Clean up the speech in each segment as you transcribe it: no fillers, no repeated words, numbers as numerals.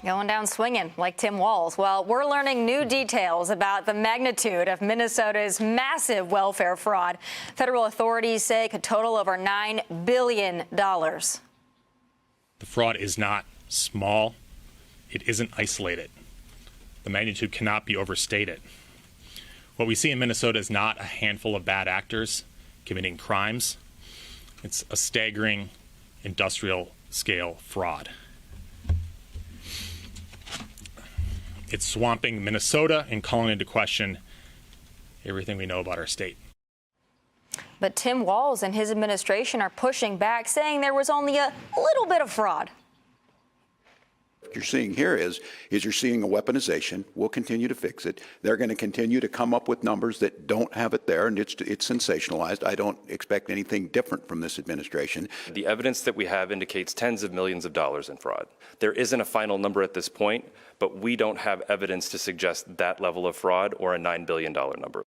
Going down swinging like Tim Walz. Well, we're learning new details about the magnitude of Minnesota's massive welfare fraud. Federal authorities say it could total over $9 billion. The fraud is not small. It isn't isolated. The magnitude cannot be overstated. What we see in Minnesota is not a handful of bad actors committing crimes. It's a staggering industrial scale fraud. It's swamping Minnesota and calling into question everything we know about our state. But Tim Walz and his administration are pushing back, saying there was only a little bit of fraud. What you're seeing here is you're seeing a weaponization. We'll continue to fix it. They're going to continue to come up with numbers that don't have it there, and it's sensationalized. I don't expect anything different from this administration. The evidence that we have indicates tens of millions of dollars in fraud. There isn't a final number at this point, but we don't have evidence to suggest that level of fraud or a $9 billion number.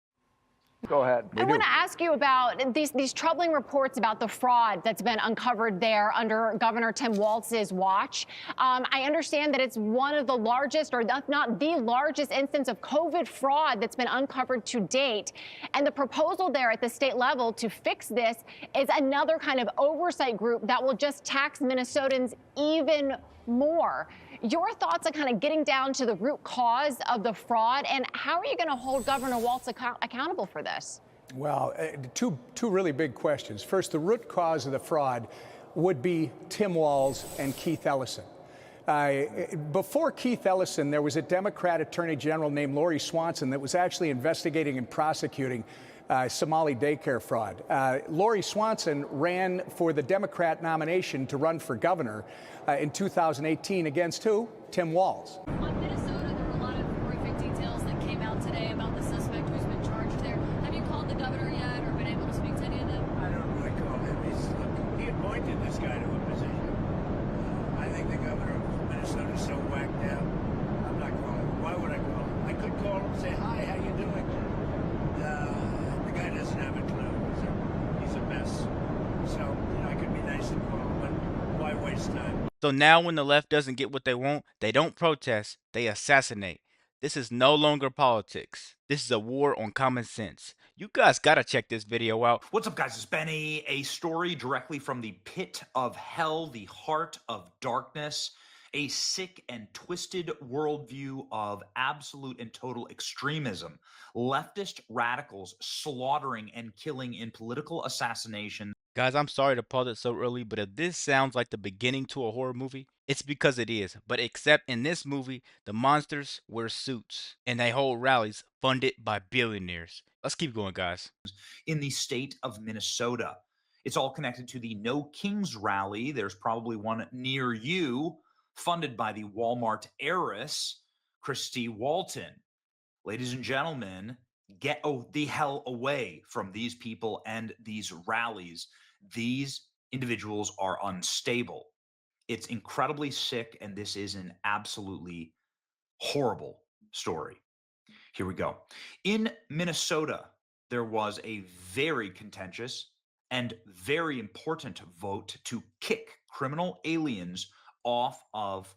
Go ahead. I want to ask you about these troubling reports about the fraud that's been uncovered there under Governor Tim Walz's watch. I understand that it's one of the largest, or if not the largest, instance of COVID fraud that's been uncovered to date. And the proposal there at the state level to fix this is another kind of oversight group that will just tax Minnesotans even more. Your thoughts on kind of getting down to the root cause of the fraud, and how are you going to hold Governor Walz accountable for this? Well, two really big questions. First, the root cause of the fraud would be Tim Walz and Keith Ellison. Before Keith Ellison, there was a Democrat attorney general named Lori Swanson that was actually investigating and prosecuting Somali daycare fraud. Lori Swanson ran for the Democrat nomination to run for governor in 2018 against who? Tim Walz. On Minnesota, there were a lot of horrific details that came out today about the suspect who's been charged there. Have you called the governor yet or been able to speak to any of them? I don't really call him. He appointed this guy to a position. I think the governor of Minnesota is so whacked out. I'm not calling him. Why would I call him? I could call him and say, hi, how you doing? The guy doesn't have a clue. He's a mess. So, I could be nice and call him, but why waste time? So now when the left doesn't get what they want, they don't protest, they assassinate. This is no longer politics. This is a war on common sense. You guys gotta check this video out. What's up, guys? It's Benny. A story directly from the pit of hell, the heart of darkness, a sick and twisted worldview of absolute and total extremism. Leftist radicals slaughtering and killing in political assassination. Guys, I'm sorry to pause it so early, but if this sounds like the beginning to a horror movie, it's because it is. But except in this movie, the monsters wear suits and they hold rallies funded by billionaires. Let's keep going, guys. In the state of Minnesota. It's all connected to the No Kings rally. There's probably one near you, funded by the Walmart heiress, Christy Walton. Ladies and gentlemen, get the hell away from these people and these rallies. These individuals are unstable. It's incredibly sick, and this is an absolutely horrible story. Here we go. In Minnesota, there was a very contentious and very important vote to kick criminal aliens off of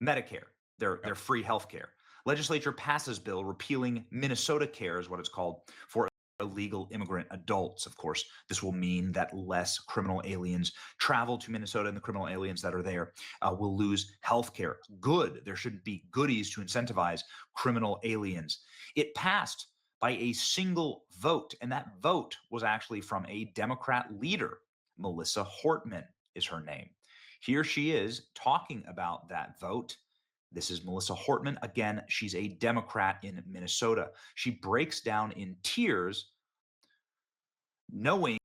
Medicare, their free health care. Legislature passes bill repealing Minnesota Care, is what it's called, for illegal immigrant adults. Of course, this will mean that less criminal aliens travel to Minnesota, and the criminal aliens that are there will lose health care. Good. There shouldn't be goodies to incentivize criminal aliens. It passed by a single vote, and that vote was actually from a Democrat leader. Melissa Hortman is her name. Here she is talking about that vote. This is Melissa Hortman. Again, she's a Democrat in Minnesota. She breaks down in tears, knowing.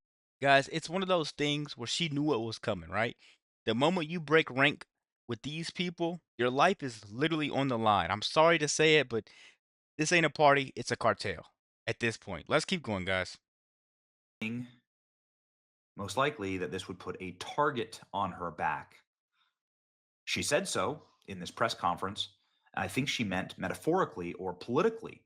Guys, it's one of those things where she knew what was coming, right? The moment you break rank with these people, your life is literally on the line. I'm sorry to say it, but this ain't a party, it's a cartel at this point. Let's keep going, guys. Most likely that this would put a target on her back. She said so in this press conference. I think she meant metaphorically or politically.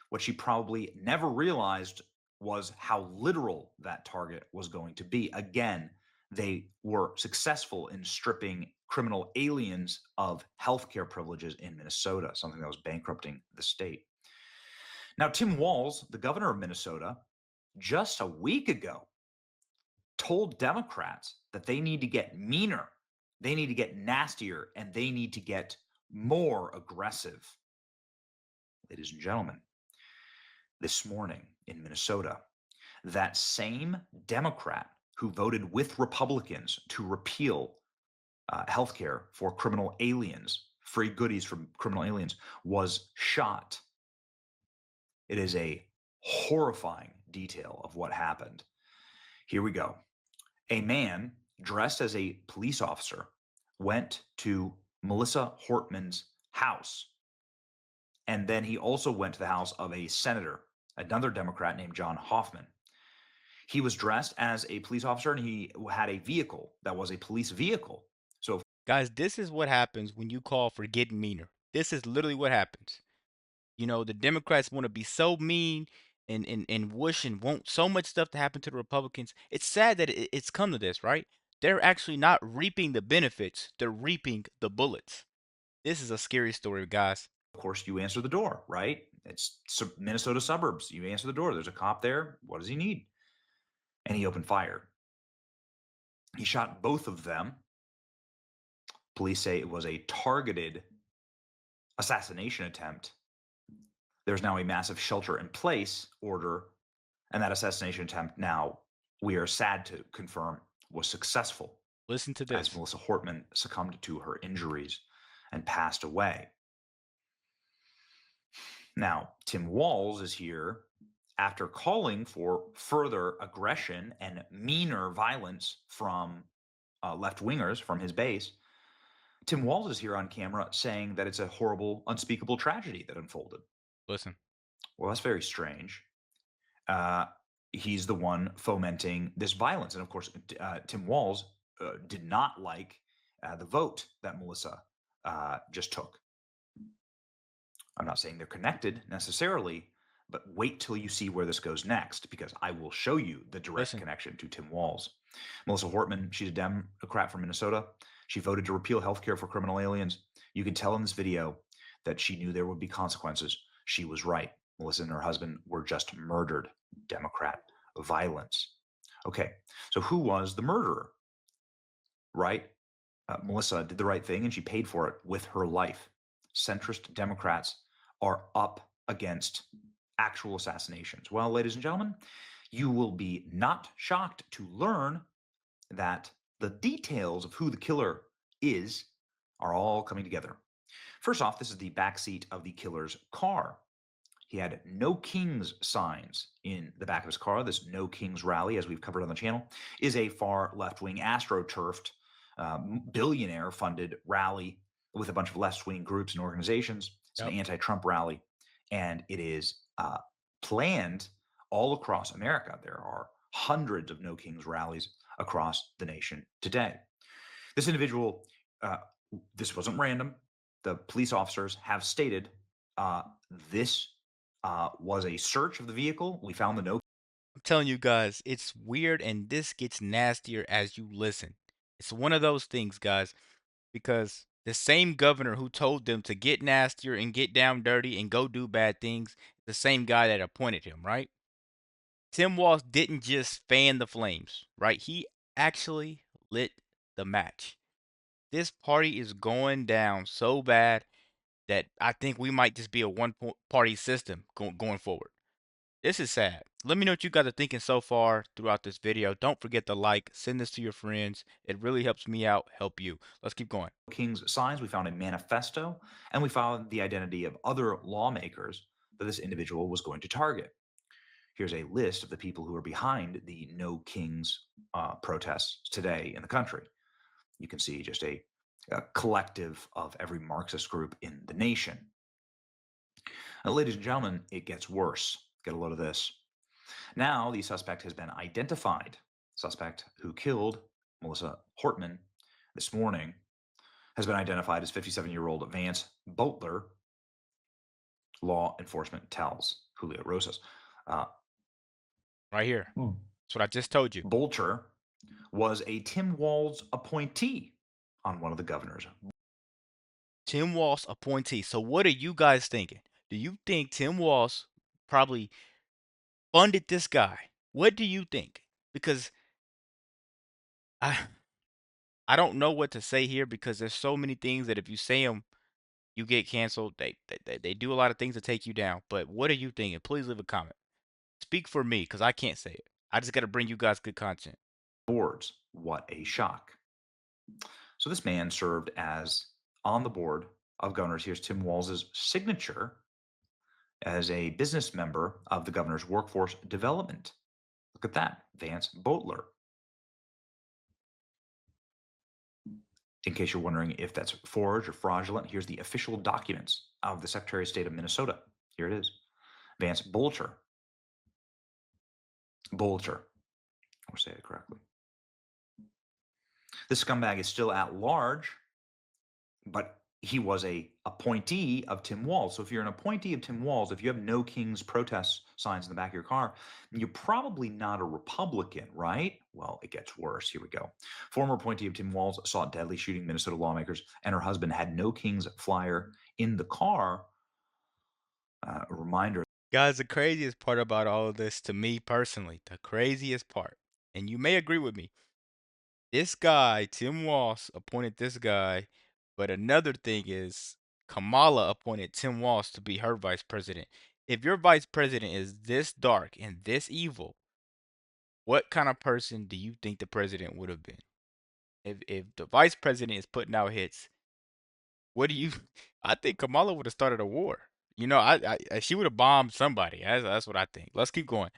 What she probably never realized was how literal that target was going to be. Again, they were successful in stripping criminal aliens of healthcare privileges in Minnesota, something that was bankrupting the state. Now, Tim Walz, the governor of Minnesota, just a week ago told Democrats that they need to get meaner, they need to get nastier, and they need to get more aggressive. Ladies and gentlemen, this morning in Minnesota, that same Democrat who voted with Republicans to repeal health care for criminal aliens, free goodies from criminal aliens, was shot. It is a horrifying detail of what happened. Here we go. A man dressed as a police officer went to Melissa Hortman's house. And then he also went to the house of a senator, another Democrat named John Hoffman. He was dressed as a police officer and he had a vehicle that was a police vehicle. So, Guys, this is what happens when you call for getting meaner. This is literally what happens. You know, the Democrats want to be so mean and wish and want so much stuff to happen to the Republicans. It's sad that it's come to this, right? They're actually not reaping the benefits, they're reaping the bullets. This is a scary story, guys. of course, you answer the door, right? It's Minnesota suburbs. You answer the door. There's a cop there. What does he need? And he opened fire. He shot both of them. Police say it was a targeted assassination attempt. There's now a massive shelter in place order, and that assassination attempt now, we are sad to confirm, was successful. Listen to As this. Melissa Hortman succumbed to her injuries and passed away. Now, Tim Walz is here after calling for further aggression and meaner violence from left-wingers from his base. Tim Walz is here on camera saying that it's a horrible, unspeakable tragedy that unfolded. Listen. Well, that's very strange. He's the one fomenting this violence. And of course, Tim Walz did not like the vote that Melissa just took. I'm not saying they're connected necessarily, but wait till you see where this goes next, because I will show you the direct connection to Tim Walz. Melissa Hortman, she's a Democrat from Minnesota. She voted to repeal health care for criminal aliens. You can tell in this video that she knew there would be consequences. She was right. Melissa and her husband were just murdered. Democrat violence. Okay, so who was the murderer? Right? Melissa did the right thing and she paid for it with her life. Centrist Democrats are up against actual assassinations. Well, ladies and gentlemen, you will be not shocked to learn that the details of who the killer is are all coming together. First off, this is the backseat of the killer's car. He had no Kings signs in the back of his car. This No Kings rally, as we've covered on the channel, is a far left-wing astroturfed billionaire-funded rally with a bunch of left-wing groups and organizations. It's an anti-Trump rally, and it is planned all across America. There are hundreds of No Kings rallies across the nation today. This individual, this wasn't random. The police officers have stated this was a search of the vehicle. We found the no. I'm telling you guys, it's weird and this gets nastier as you listen. It's one of those things, guys, because the same governor who told them to get nastier and get down dirty and go do bad things, the same guy that appointed him, right? Tim Walz didn't just fan the flames, right? He actually lit the match. This party is going down so bad that I think we might just be a one-party system going forward. This is sad. Let me know what you guys are thinking so far throughout this video. Don't forget to like, send this to your friends. It really helps me out, help you. Let's keep going. King's signs, we found a manifesto, and we found the identity of other lawmakers that this individual was going to target. Here's a list of the people who are behind the No Kings protests today in the country. You can see just a collective of every Marxist group in the nation. Now, ladies and gentlemen, it gets worse. Get a load of this. Now the suspect has been identified. Suspect who killed Melissa Hortman this morning has been identified as 57-year-old Vance Boatler. Law enforcement tells Julio Rosas. Right here. That's what I just told you. Bolcher was a Tim Walz appointee. on one of the governors. Tim Walz appointee. So what are you guys thinking? Do you think Tim Walz probably funded this guy? What do you think? Because I I don't know what to say here because there's so many things that if you say them, you get canceled. They do a lot of things to take you down. But what are you thinking? Please leave a comment. Speak for me because I can't say it. I just got to bring you guys good content. Boards. What a shock. So this man served as on the board of governors. Here's Tim Walz's signature as a business member of the governor's workforce development. Look at that, Vance Botler. In case you're wondering if that's forged or fraudulent, here's the official documents of the Secretary of State of Minnesota. Here it is. Vance Bolcher. Bolcher. I'll say it correctly. This scumbag is still at large, but he was a appointee of Tim Walz. So if you're an appointee of Tim Walz, if you have no King's protest signs in the back of your car, you're probably not a Republican, right? Well, it gets worse. Here we go. Former appointee of Tim Walz sought deadly shooting Minnesota lawmakers, and her husband had no King's flyer in the car. A reminder. Guys, the craziest part about all of this to me personally, the craziest part, and you may agree with me, this guy, Tim Walz, appointed this guy, but another thing is Kamala appointed Tim Walz to be her vice president. If your vice president is this dark and this evil, what kind of person do you think the president would have been? If the vice president is putting out hits, what do you? I think Kamala would have started a war. You know, she would have bombed somebody. That's what I think. Let's keep going.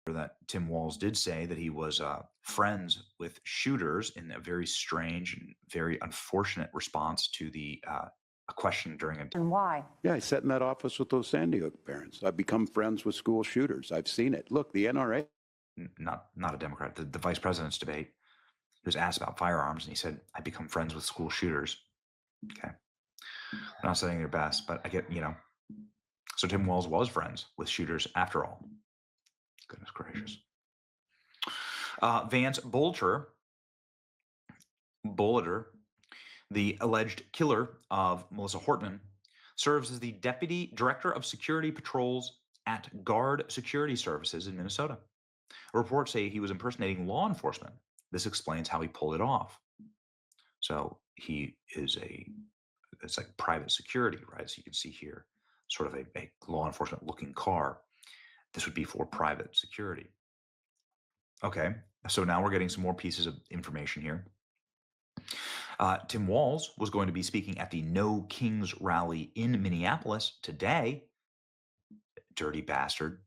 That Tim Walz did say that he was friends with shooters in a very strange and very unfortunate response to the a question during a. And why? Yeah, I sat in that office with those San Diego parents. I've become friends with school shooters. I've seen it. Look, the NRA. Not a Democrat, the vice president's debate. He was asked about firearms, and he said, "I become friends with school shooters." Okay, I'm not saying their best, but I get, you know. So Tim Walz was friends with shooters after all. Goodness gracious. Vance Bolter, the alleged killer of Melissa Hortman, serves as the Deputy Director of Security Patrols at Guard Security Services in Minnesota. Reports say he was impersonating law enforcement. This explains how he pulled it off. So he is it's like private security, right? So you can see here, sort of a law enforcement looking car. This would be for private security. Okay, so now we're getting some more pieces of information here. Tim Walz was going to be speaking at the No Kings rally in Minneapolis today. Dirty bastard.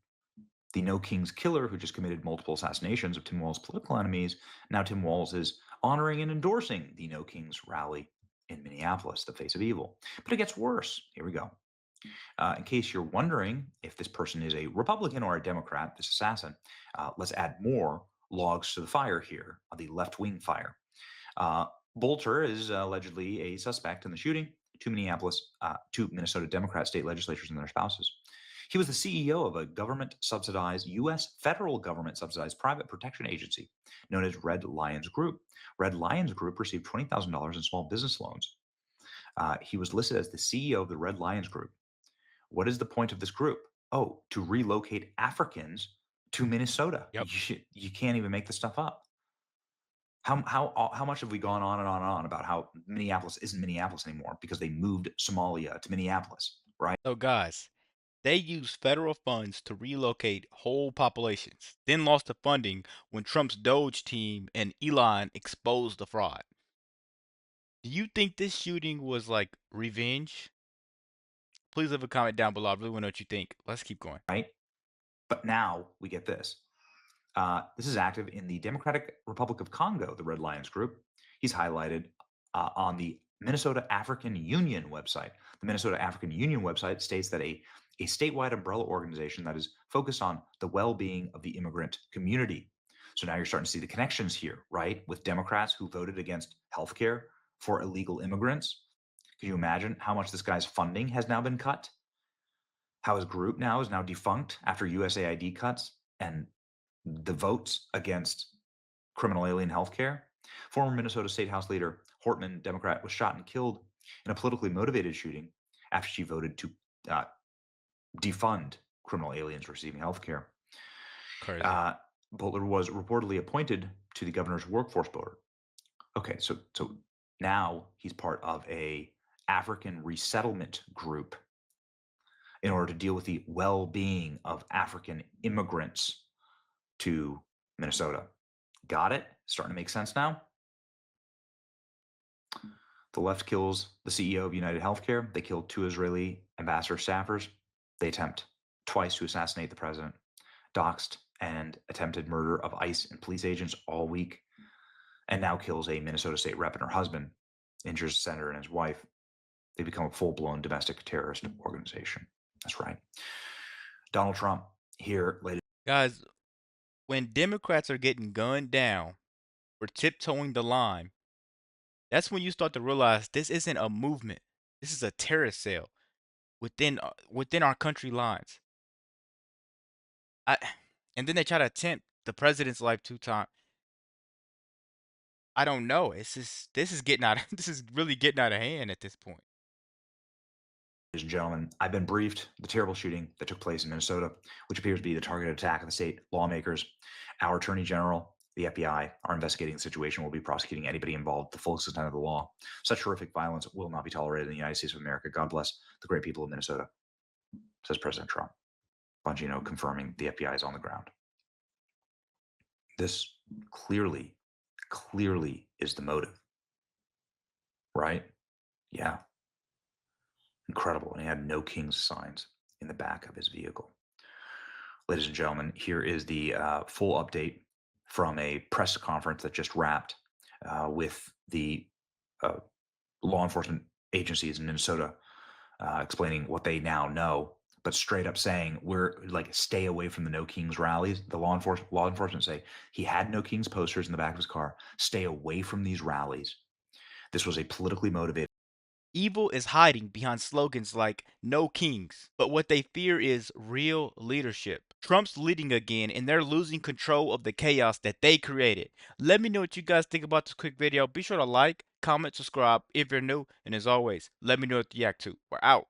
The No Kings killer who just committed multiple assassinations of Tim Walz's political enemies. Now Tim Walz is honoring and endorsing the No Kings rally in Minneapolis, the face of evil. But it gets worse. Here we go. In case you're wondering if this person is a Republican or a Democrat, this assassin, let's add more logs to the fire here, the left-wing fire. Bolter is allegedly a suspect in the shooting. Two Minnesota Democrat state legislators and their spouses. He was the CEO of a government-subsidized, U.S. federal government-subsidized private protection agency known as Red Lions Group. Red Lions Group received $20,000 in small business loans. He was listed as the CEO of the Red Lions Group. What is the point of this group? Oh, to relocate Africans to Minnesota. Yep. You can't even make this stuff up. How much have we gone on and on and on about how Minneapolis isn't Minneapolis anymore because they moved Somalia to Minneapolis, right? So guys, they used federal funds to relocate whole populations, then lost the funding when Trump's Doge team and Elon exposed the fraud. Do you think this shooting was like revenge? Please leave a comment down below. I really want to know what you think. Let's keep going. Right? But now we get this. This is active in the Democratic Republic of Congo, the Red Lions Group. He's highlighted on the Minnesota African Union website. The Minnesota African Union website states that a statewide umbrella organization that is focused on the well-being of the immigrant community. So now you're starting to see the connections here, right? With Democrats who voted against healthcare for illegal immigrants. Can you imagine how much this guy's funding has now been cut? How his group now is now defunct after USAID cuts and the votes against criminal alien healthcare? Former Minnesota State House Leader Hortman, Democrat, was shot and killed in a politically motivated shooting after she voted to defund criminal aliens receiving health care. Crazy. Butler was reportedly appointed to the governor's workforce board. Okay, so now he's part of a African resettlement group in order to deal with the well-being of African immigrants to Minnesota. Got it? Starting to make sense now? The left kills the CEO of United Healthcare. They killed 2 Israeli ambassador staffers. They attempt twice to assassinate the president, doxed and attempted murder of ICE and police agents all week, and now kills a Minnesota state rep and her husband, injures a senator and his wife. They become a full-blown domestic terrorist organization. That's right. Donald Trump here, ladies. Guys, when Democrats are getting gunned down for tiptoeing the line, that's when you start to realize this isn't a movement. This is a terrorist cell within our country lines. And then they try to attempt the president's life 2 times. I don't know. This is getting out. This is really getting out of hand at this point. Ladies and gentlemen, I've been briefed the terrible shooting that took place in Minnesota, which appears to be the targeted attack of the state lawmakers. Our Attorney General, the FBI, are investigating the situation. We'll be prosecuting anybody involved to the full extent of the law. Such horrific violence will not be tolerated in the United States of America. God bless the great people of Minnesota, says President Trump. Bongino confirming the FBI is on the ground. This clearly is the motive, right? Yeah. Incredible. And he had no King's signs in the back of his vehicle. Ladies and gentlemen, here is the full update from a press conference that just wrapped with the law enforcement agencies in Minnesota explaining what they now know, but straight up saying we're like, stay away from the No Kings rallies. The law enforcement say he had No Kings posters in the back of his car. Stay away from these rallies. This was a politically motivated. Evil is hiding behind slogans like "No Kings," but what they fear is real leadership. Trump's leading again, and they're losing control of the chaos that they created. Let me know what you guys think about this quick video. Be sure to like, comment, subscribe if you're new, and as always, let me know what you react to. We're out.